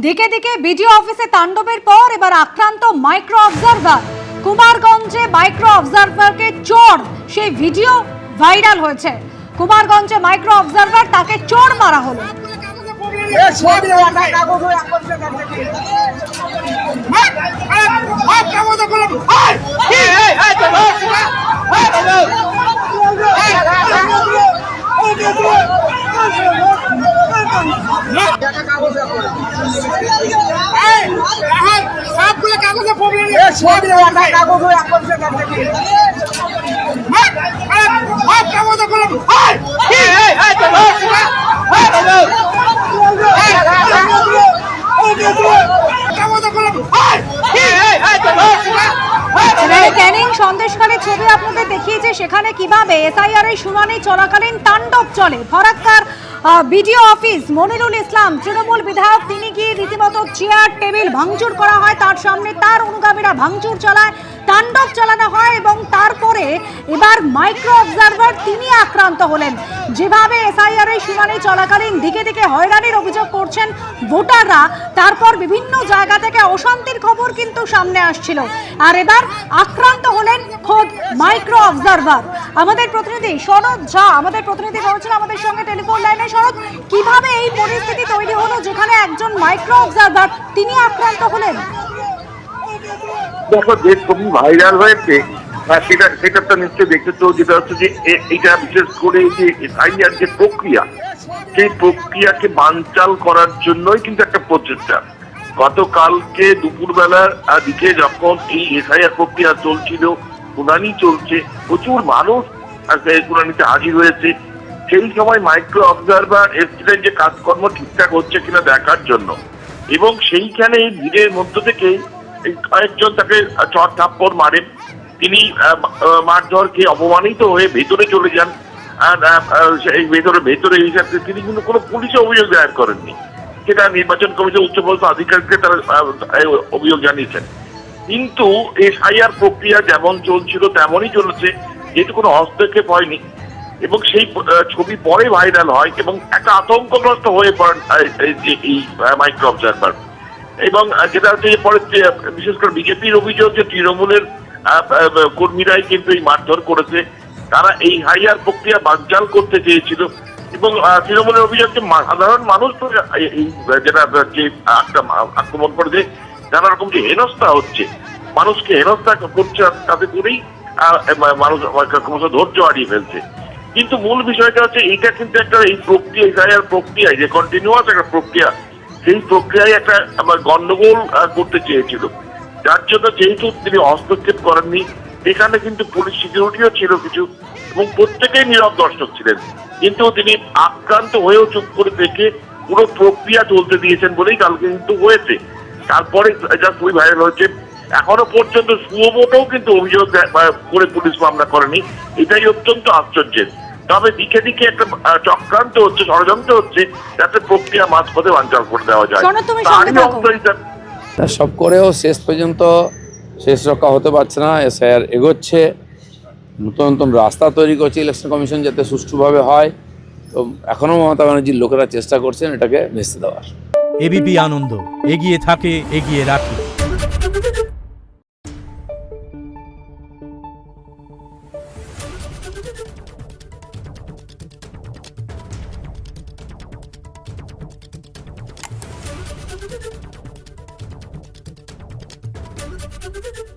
দিকে দিকে বিডিও অফিসে তাণ্ডবের পর এবার আক্রান্ত মাইক্রো অবজারভার। কুমারগঞ্জে মাইক্রো অবজারভারকে চোর, সেই ভিডিও ভাইরাল হয়েছে। কুমারগঞ্জে মাইক্রো অবজারভার, তাকে চোর মারা হলো। ক্যানিং সন্দেশখালী ছবি আপনাদের দেখিয়েছে, সেখানে কিভাবে এসআইআর এর শুনানি চলাকালীন তাণ্ডব চলে। ফরাক্কার বিডিও অফিস, মনিরুল ইসলাম তৃণমূল বিধায়ক, তিনি গিয়ে রীতিমতো চেয়ার টেবিল ভাঙচুর করা হয়, তার সামনে তার অনুগামীরা ভাঙচুর চালায়, তাণ্ডব চালানো হয় এবং তারপরে এবার মাইক্রো অবজারভার তিনি আক্রান্ত হলেন। যেভাবে এসআইআর এর শুনানি চলাকালীন দিকে দিকে হয়রানির অভিযোগ করছেন ভোটাররা, তারপর বিভিন্ন জায়গা থেকে অশান্তির খবর কিন্তু সামনে আসছিল, আর এবার আক্রান্ত হলেন খোদ মাইক্রো অবজারভার। আমাদের প্রতিনিধি শরৎ ঝা রয়েছেন আমাদের সঙ্গে টেলিফোন লাইনে। শরৎ, কিভাবে এই পরিস্থিতি তৈরি হলো যেখানে একজন মাইক্রো অবজারভার তিনি আক্রান্ত হলেন? দেখো, যে ছবি ভাইরাল হয়েছে সেটা তো নিশ্চয়ই দেখেছো, যেটা হচ্ছে যে এটা বিশেষ করে যে এসআইআর যে প্রক্রিয়া, সেই প্রক্রিয়াকে বানচাল করার জন্যই কিন্তু একটা প্রচেষ্টা। গতকালকে দুপুরবেলার দিকে যখন এই এসআইআর প্রক্রিয়া চলছিল, শুনানি চলছে, প্রচুর মানুষ শুনানিতে হাজির হয়েছে, সেই সময় মাইক্রো অবজারভার এসছিলেন যে কাজকর্ম ঠিকঠাক হচ্ছে কিনা দেখার জন্য, এবং সেইখানে এই ভিড়ের মধ্য থেকে কয়েকজন তাকে চড় থাপ্পড় মারেন। তিনি মারধর খেয়ে অপমানিত হয়ে ভেতরে চলে যান। আর সেই ভেতরে হিসাবে তিনি কিন্তু কোনো পুলিশে অভিযোগ দায়ের করেননি, সেটা নির্বাচন কমিশন উচ্চপদস্থ আধিকারিককে তারা অভিযোগ জানিয়েছেন। কিন্তু এসআইআর প্রক্রিয়া যেমন চলছিল তেমনই চলেছে, যেহেতু কোনো হস্তক্ষেপ হয়নি, এবং সেই ছবি পরে ভাইরাল হয় এবং একটা আতঙ্কগ্রস্ত হয়ে পড়েন এই মাইক্রো অবজারভার। এবং যেটা হচ্ছে পরে বিশেষ করে বিজেপির অভিযোগ যে তৃণমূলের কর্মীরাই কিন্তু এই মারধর করেছে, তারা এই হাইয়ার প্রক্রিয়া বানচাল করতে চেয়েছিল। এবং তৃণমূলের অভিযোগ যে সাধারণ মানুষ তো এই যেটা যে আক্রমণ করেছে, নানা রকম যে হেনস্থা হচ্ছে, মানুষকে হেনস্থা করছে, তাতে করেই মানুষ ক্রমশ ধৈর্য হারিয়ে ফেলছে। কিন্তু মূল বিষয়টা হচ্ছে এইটা কিন্তু একটা এই প্রক্রিয়া, এসআইআর প্রক্রিয়ায় যে কন্টিনিউয়াস একটা প্রক্রিয়া, সেই প্রক্রিয়ায় একটা গন্ডগোল করতে চেয়েছিল, যার জন্য যেহেতু তিনি হস্তক্ষেপ করেননি, এখানে কিন্তু পুলিশ সিকিউরিটিও ছিল কিছু, এবং প্রত্যেকেই নীরব দর্শক ছিলেন, কিন্তু তিনি আক্রান্ত হয়েও চুপ করে দেখে পুরো প্রক্রিয়া চলতে দিয়েছেন বলেই কালকে কিন্তু হয়েছে। তারপরে এটা খুবই ভাইরাল হয়েছে। এখনো পর্যন্ত সুমোটেও কিন্তু অভিযোগ করে পুলিশ মামলা করেনি, এটাই অত্যন্ত আশ্চর্যের। তবে দিকে দিকে একটা চক্রান্ত হচ্ছে, ষড়যন্ত্র হচ্ছে, যাতে প্রক্রিয়া মাঝপথে বানচাল করে দেওয়া যায়। সব করেও শেষ পর্যন্ত শেষ রক্ষা হতে পারছে না। এসআইআর এগোচ্ছে, নতুন নতুন রাস্তা তৈরি করছে ইলেকশন কমিশন যাতে সুষ্ঠুভাবে হয়। তো এখনো মমতা ব্যানার্জির লোকেরা চেষ্টা করছেন এটাকে ভেস্তে দেওয়ার। এবিপি আনন্দ, এগিয়ে থাকে, এগিয়ে রাখে। Thank you.